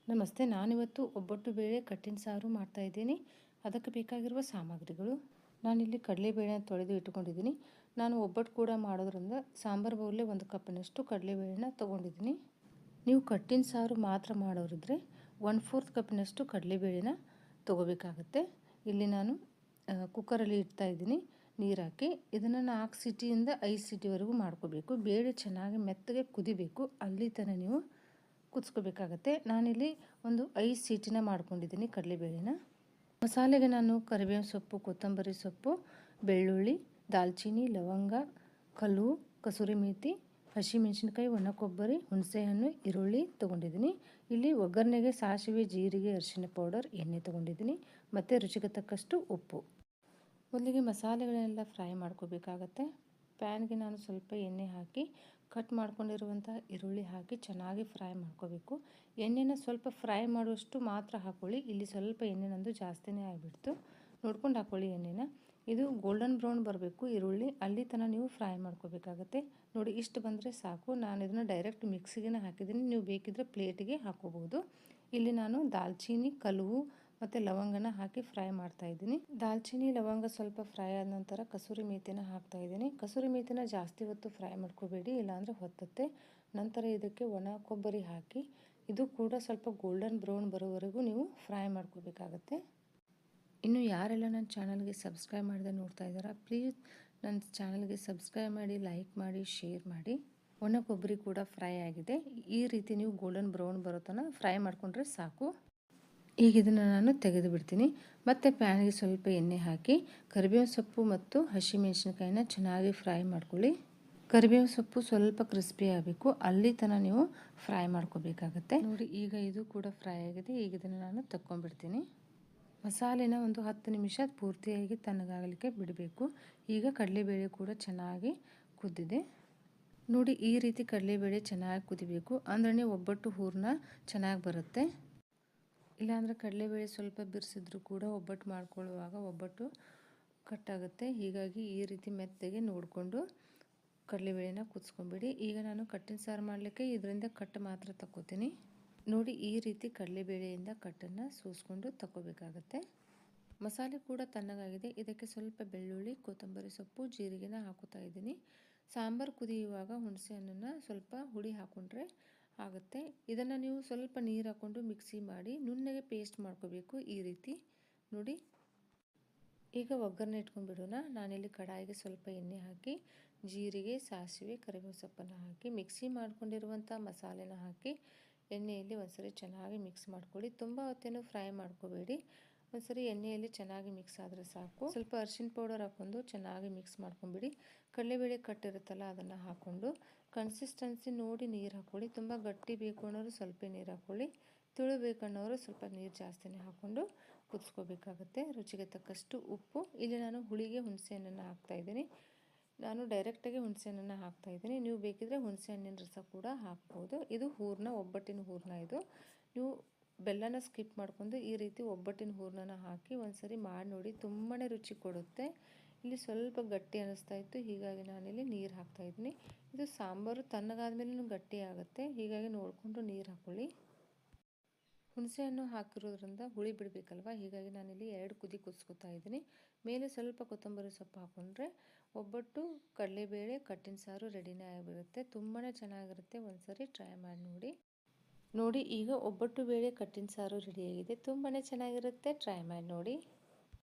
ನಮಸ್ತೆ. ನಾನಿವತ್ತು ಒಬ್ಬಟ್ಟು ಬೇಳೆ ಕಟ್ಟಿನ ಸಾರು ಮಾಡ್ತಾಯಿದ್ದೀನಿ. ಅದಕ್ಕೆ ಬೇಕಾಗಿರುವ ಸಾಮಗ್ರಿಗಳು: ನಾನಿಲ್ಲಿ ಕಡಲೆಬೇಳೆನ ತೊಳೆದು ಇಟ್ಕೊಂಡಿದ್ದೀನಿ. ನಾನು ಒಬ್ಬಟ್ಟು ಕೂಡ ಮಾಡೋದ್ರಿಂದ ಸಾಂಬಾರು ಬೌಲೇ 1 ಕಪ್ಪಿನಷ್ಟು ಕಡಲೆಬೇಳೆನ ತೊಗೊಂಡಿದ್ದೀನಿ. ನೀವು ಕಟ್ಟಿನ ಸಾರು ಮಾತ್ರ ಮಾಡೋರಿದ್ರೆ 1/4 ಕಪ್ಪಿನಷ್ಟು ಕಡಲೆಬೇಳೆನ ತೊಗೋಬೇಕಾಗತ್ತೆ. ಇಲ್ಲಿ ನಾನು ಕುಕ್ಕರಲ್ಲಿ ಇಡ್ತಾಯಿದ್ದೀನಿ ನೀರು ಹಾಕಿ. ಇದನ್ನು 4 ಸೀಟಿಯಿಂದ 5 ಸೀಟಿವರೆಗೂ ಮಾಡ್ಕೋಬೇಕು. ಬೇಳೆ ಚೆನ್ನಾಗಿ ಮೆತ್ತಗೆ ಕುದಿಬೇಕು, ಅಲ್ಲಿ ತನಕ ನೀವು ಕುದಿಸ್ಕೋಬೇಕಾಗತ್ತೆ. ನಾನಿಲ್ಲಿ ಒಂದು 5 ಸೀಟಿನ ಮಾಡ್ಕೊಂಡಿದ್ದೀನಿ ಕಡಲೆಬೇಳೆನ. ಮಸಾಲೆಗೆ ನಾನು ಕರಿಬೇವಿನ ಸೊಪ್ಪು, ಕೊತ್ತಂಬರಿ ಸೊಪ್ಪು, ಬೆಳ್ಳುಳ್ಳಿ, ದಾಲ್ಚಿನ್ನಿ, ಲವಂಗ, ಕಲ್ಲುವು, ಕಸೂರಿ ಮೇಥಿ, ಹಸಿಮೆಣಸಿನ್ಕಾಯಿ, ಒಣ ಕೊಬ್ಬರಿ, ಹುಣಸೆಹಣ್ಣು, ಈರುಳ್ಳಿ ತೊಗೊಂಡಿದ್ದೀನಿ. ಇಲ್ಲಿ ಒಗ್ಗರಣೆಗೆ ಸಾಸಿವೆ, ಜೀರಿಗೆ, ಅರಿಶಿನ ಪೌಡರ್, ಎಣ್ಣೆ ತೊಗೊಂಡಿದ್ದೀನಿ ಮತ್ತು ರುಚಿಗೆ ತಕ್ಕಷ್ಟು ಉಪ್ಪು. ಮೊದಲಿಗೆ ಮಸಾಲೆಗಳೆಲ್ಲ ಫ್ರೈ ಮಾಡ್ಕೋಬೇಕಾಗತ್ತೆ. ಪ್ಯಾನ್ಗೆ ನಾನು ಸ್ವಲ್ಪ ಎಣ್ಣೆ ಹಾಕಿ ಕಟ್ ಮಾಡ್ಕೊಂಡಿರುವಂಥ ಈರುಳ್ಳಿ ಹಾಕಿ ಚೆನ್ನಾಗಿ ಫ್ರೈ ಮಾಡ್ಕೋಬೇಕು. ಎಣ್ಣೆನ ಸ್ವಲ್ಪ ಫ್ರೈ ಮಾಡುವಷ್ಟು ಮಾತ್ರ ಹಾಕ್ಕೊಳ್ಳಿ. ಇಲ್ಲಿ ಸ್ವಲ್ಪ ಎಣ್ಣೆ ನಂದು ಜಾಸ್ತಿನೇ ಆಗಿಬಿಡ್ತು. ನೋಡ್ಕೊಂಡು ಹಾಕ್ಕೊಳ್ಳಿ ಎಣ್ಣೆನ. ಇದು ಗೋಲ್ಡನ್ ಬ್ರೌನ್ ಬರಬೇಕು ಈರುಳ್ಳಿ, ಅಲ್ಲಿ ತನಕ ನೀವು ಫ್ರೈ ಮಾಡ್ಕೋಬೇಕಾಗತ್ತೆ. ನೋಡಿ, ಇಷ್ಟು ಬಂದರೆ ಸಾಕು. ನಾನು ಇದನ್ನು ಡೈರೆಕ್ಟ್ ಮಿಕ್ಸಿಗೆ ಹಾಕಿದ್ದೀನಿ. ನೀವು ಬೇಕಿದ್ರೆ ಪ್ಲೇಟಿಗೆ ಹಾಕೋಬಹುದು. ಇಲ್ಲಿ ನಾನು ದಾಲ್ಚಿನ್ನಿ, ಕಲ್ಲುವು ಮತ್ತು ಲವಂಗನ ಹಾಕಿ ಫ್ರೈ ಮಾಡ್ತಾಯಿದ್ದೀನಿ. ದಾಲ್ಚಿನ್ನಿ, ಲವಂಗ ಸ್ವಲ್ಪ ಫ್ರೈ ಆದ ನಂತರ ಕಸೂರಿ ಮೇಥಿನ ಹಾಕ್ತಾಯಿದ್ದೀನಿ. ಕಸೂರಿ ಮೇಥಿನ ಜಾಸ್ತಿ ಹೊತ್ತು ಫ್ರೈ ಮಾಡ್ಕೋಬೇಡಿ, ಇಲ್ಲಾಂದರೆ ಹೊತ್ತತ್ತೆ. ನಂತರ ಇದಕ್ಕೆ ಒಣ ಕೊಬ್ಬರಿ ಹಾಕಿ ಇದು ಕೂಡ ಸ್ವಲ್ಪ ಗೋಲ್ಡನ್ ಬ್ರೌನ್ ಬರೋವರೆಗೂ ನೀವು ಫ್ರೈ ಮಾಡ್ಕೋಬೇಕಾಗತ್ತೆ. ಇನ್ನು ಯಾರೆಲ್ಲ ನನ್ನ ಚಾನಲ್ಗೆ ಸಬ್ಸ್ಕ್ರೈಬ್ ಮಾಡದೆ ನೋಡ್ತಾ ಇದ್ದಾರಾ, ಪ್ಲೀಸ್ ನನ್ನ ಚಾನಲ್ಗೆ ಸಬ್ಸ್ಕ್ರೈಬ್ ಮಾಡಿ, ಲೈಕ್ ಮಾಡಿ, ಶೇರ್ ಮಾಡಿ. ಒಣ ಕೊಬ್ಬರಿ ಕೂಡ ಫ್ರೈ ಆಗಿದೆ. ಈ ರೀತಿ ನೀವು ಗೋಲ್ಡನ್ ಬ್ರೌನ್ ಬರೋ ತನಕ ಫ್ರೈ ಮಾಡಿಕೊಂಡ್ರೆ ಸಾಕು. ಈಗ ಇದನ್ನು ನಾನು ತೆಗೆದು ಬಿಡ್ತೀನಿ. ಮತ್ತು ಪ್ಯಾನ್ಗೆ ಸ್ವಲ್ಪ ಎಣ್ಣೆ ಹಾಕಿ ಕರಿಬೇವಿನ ಸೊಪ್ಪು ಮತ್ತು ಹಸಿಮೆಣಸಿನ್ಕಾಯಿನ ಚೆನ್ನಾಗಿ ಫ್ರೈ ಮಾಡ್ಕೊಳ್ಳಿ. ಕರಿಬೇವಿನ ಸೊಪ್ಪು ಸ್ವಲ್ಪ ಕ್ರಿಸ್ಪಿ ಆಗಬೇಕು, ಅಲ್ಲಿ ತನಕ ನೀವು ಫ್ರೈ ಮಾಡ್ಕೋಬೇಕಾಗತ್ತೆ. ನೋಡಿ, ಈಗ ಇದು ಕೂಡ ಫ್ರೈ ಆಗಿದೆ. ಈಗ ಇದನ್ನು ನಾನು ತಕ್ಕೊಂಡ್ಬಿಡ್ತೀನಿ. ಮಸಾಲೆನ ಒಂದು 10 ನಿಮಿಷ ಪೂರ್ತಿಯಾಗಿ ತಣ್ಣಗಾಗಲಿಕ್ಕೆ ಬಿಡಬೇಕು. ಈಗ ಕಡಲೆಬೇಳೆ ಕೂಡ ಚೆನ್ನಾಗಿ ಕುದ್ದಿದೆ. ನೋಡಿ, ಈ ರೀತಿ ಕಡಲೆಬೇಳೆ ಚೆನ್ನಾಗಿ ಕುದಿಬೇಕು, ಅಂದ್ರೆ ಒಬ್ಬಟ್ಟು ಹೂರಣ ಚೆನ್ನಾಗಿ ಬರುತ್ತೆ. ಇಲ್ಲಾಂದರೆ ಕಡಲೆಬೇಳೆ ಸ್ವಲ್ಪ ಬಿರ್ಸಿದ್ರೂ ಕೂಡ ಒಬ್ಬಟ್ಟು ಮಾಡ್ಕೊಳ್ಳುವಾಗ ಒಬ್ಬಟ್ಟು ಕಟ್ಟಾಗುತ್ತೆ. ಹೀಗಾಗಿ ಈ ರೀತಿ ಮೆತ್ತಗೆ ನೋಡಿಕೊಂಡು ಕಡಲೆಬೇಳೆನ ಕುದಿಸ್ಕೊಂಬಿಡಿ. ಈಗ ನಾನು ಕಟ್ಟಿನ ಸಾರು ಮಾಡಲಿಕ್ಕೆ ಇದರಿಂದ ಕಟ್ಟು ಮಾತ್ರ ತಗೋತೀನಿ. ನೋಡಿ, ಈ ರೀತಿ ಕಡಲೆಬೇಳೆಯಿಂದ ಕಟ್ಟನ್ನು ಸೋಸ್ಕೊಂಡು ತಗೋಬೇಕಾಗತ್ತೆ. ಮಸಾಲೆ ಕೂಡ ತಣ್ಣಗಾಗಿದೆ. ಇದಕ್ಕೆ ಸ್ವಲ್ಪ ಬೆಳ್ಳುಳ್ಳಿ, ಕೊತ್ತಂಬರಿ ಸೊಪ್ಪು, ಜೀರಿಗೆನ ಹಾಕೋತಾ ಇದ್ದೀನಿ. ಸಾಂಬಾರು ಕುದಿಯುವಾಗ ಹುಣಸೆ ಹಣ್ಣನ್ನು ಸ್ವಲ್ಪ ಹುಳಿ ಹಾಕ್ಕೊಂಡ್ರೆ ಆಗುತ್ತೆ. ಇದನ್ನು ನೀವು ಸ್ವಲ್ಪ ನೀರು ಹಾಕ್ಕೊಂಡು ಮಿಕ್ಸಿ ಮಾಡಿ ನುಣ್ಣಗೆ ಪೇಸ್ಟ್ ಮಾಡ್ಕೋಬೇಕು. ಈ ರೀತಿ ನೋಡಿ. ಈಗ ಒಗ್ಗರಣೆ ಇಟ್ಕೊಂಡ್ಬಿಡೋಣ. ನಾನಿಲ್ಲಿ ಕಡಾಯಿಗೆ ಸ್ವಲ್ಪ ಎಣ್ಣೆ ಹಾಕಿ ಜೀರಿಗೆ, ಸಾಸಿವೆ, ಕರಿಬೇವು ಸೊಪ್ಪನ್ನು ಹಾಕಿ ಮಿಕ್ಸಿ ಮಾಡ್ಕೊಂಡಿರುವಂಥ ಮಸಾಲೆನ ಹಾಕಿ ಎಣ್ಣೆಯಲ್ಲಿ ಒಂದ್ಸರಿ ಚೆನ್ನಾಗಿ ಮಿಕ್ಸ್ ಮಾಡ್ಕೊಳ್ಳಿ. ತುಂಬ ಹೊತ್ತೇನು ಫ್ರೈ ಮಾಡ್ಕೋಬೇಡಿ. ಒಂದ್ಸರಿ ಎಣ್ಣೆಯಲ್ಲಿ ಚೆನ್ನಾಗಿ ಮಿಕ್ಸ್ ಆದರೆ ಸಾಕು. ಸ್ವಲ್ಪ ಅರಿಶಿನ ಪೌಡರ್ ಹಾಕ್ಕೊಂಡು ಚೆನ್ನಾಗಿ ಮಿಕ್ಸ್ ಮಾಡ್ಕೊಂಬಿಡಿ. ಕಡಲೆಬೇಳೆ ಕಟ್ಟಿರುತ್ತಲ್ಲ ಅದನ್ನು ಹಾಕ್ಕೊಂಡು ಕನ್ಸಿಸ್ಟೆನ್ಸಿ ನೋಡಿ ನೀರು ಹಾಕ್ಕೊಳ್ಳಿ. ತುಂಬ ಗಟ್ಟಿ ಬೇಕು ಅನ್ನೋರು ಸ್ವಲ್ಪ ನೀರು ಹಾಕ್ಕೊಳ್ಳಿ. ತಿಳು ಬೇಕನ್ನೋರು ಸ್ವಲ್ಪ ನೀರು ಜಾಸ್ತಿನೇ ಹಾಕ್ಕೊಂಡು ಕುದಿಸ್ಕೋಬೇಕಾಗತ್ತೆ. ರುಚಿಗೆ ತಕ್ಕಷ್ಟು ಉಪ್ಪು. ಇಲ್ಲಿ ನಾನು ಹುಳಿಗೆ ಹುಣಸೆ ಹಣ್ಣನ್ನು ಹಾಕ್ತಾಯಿದ್ದೀನಿ. ನಾನು ಡೈರೆಕ್ಟಾಗಿ ಹುಣಸೆ ಹಣ್ಣನ್ನು ಹಾಕ್ತಾಯಿದ್ದೀನಿ. ನೀವು ಬೇಕಿದ್ರೆ ಹುಣಸೆ ಹಣ್ಣಿನ ರಸ ಕೂಡ ಹಾಕ್ಬೋದು. ಇದು ಹೂರಣ, ಒಬ್ಬಟ್ಟಿನ ಹೂರಣ. ಇದು ನೀವು ಬೆಲ್ಲನ ಸ್ಕಿಪ್ ಮಾಡ್ಕೊಂಡು ಈ ರೀತಿ ಒಬ್ಬಟ್ಟಿನ ಹೂರಣನ ಹಾಕಿ ಒಂದ್ಸರಿ ಮಾಡಿ ನೋಡಿ, ತುಂಬಾ ರುಚಿ ಕೊಡುತ್ತೆ. ಇಲ್ಲಿ ಸ್ವಲ್ಪ ಗಟ್ಟಿ ಅನ್ನಿಸ್ತಾ ಇತ್ತು, ಹೀಗಾಗಿ ನಾನಿಲ್ಲಿ ನೀರು ಹಾಕ್ತಾಯಿದ್ದೀನಿ. ಇದು ಸಾಂಬಾರು ತಣ್ಣಗಾದ್ಮೇಲೆ ಗಟ್ಟಿ ಆಗುತ್ತೆ, ಹೀಗಾಗಿ ನೋಡಿಕೊಂಡು ನೀರು ಹಾಕ್ಕೊಳ್ಳಿ. ಹುಣಸೆ ಹಣ್ಣು ಹಾಕಿರೋದ್ರಿಂದ ಹುಳಿ ಬಿಡಬೇಕಲ್ವ, ಹೀಗಾಗಿ ನಾನಿಲ್ಲಿ 2 ಕುದಿ ಕುದಿಸ್ಕೊತಾ ಇದ್ದೀನಿ. ಮೇಲೆ ಸ್ವಲ್ಪ ಕೊತ್ತಂಬರಿ ಸೊಪ್ಪು ಹಾಕ್ಕೊಂಡ್ರೆ ಒಬ್ಬಟ್ಟು ಕಡಲೆಬೇಳೆ ಕಟ್ಟಿನ ಸಾರು ರೆಡಿನೇ ಆಗಿರುತ್ತೆ. ತುಂಬಾ ಚೆನ್ನಾಗಿರುತ್ತೆ. ಒಂದ್ಸರಿ ಟ್ರೈ ಮಾಡಿ ನೋಡಿ. ನೋಡಿ, ಈಗ ಒಬ್ಬಟ್ಟು ಬೇಳೆ ಕಟ್ಟಿನ ಸಾರು ರೆಡಿಯಾಗಿದೆ. ತುಂಬಾ ಚೆನ್ನಾಗಿರುತ್ತೆ. ಟ್ರೈ ಮಾಡಿ ನೋಡಿ.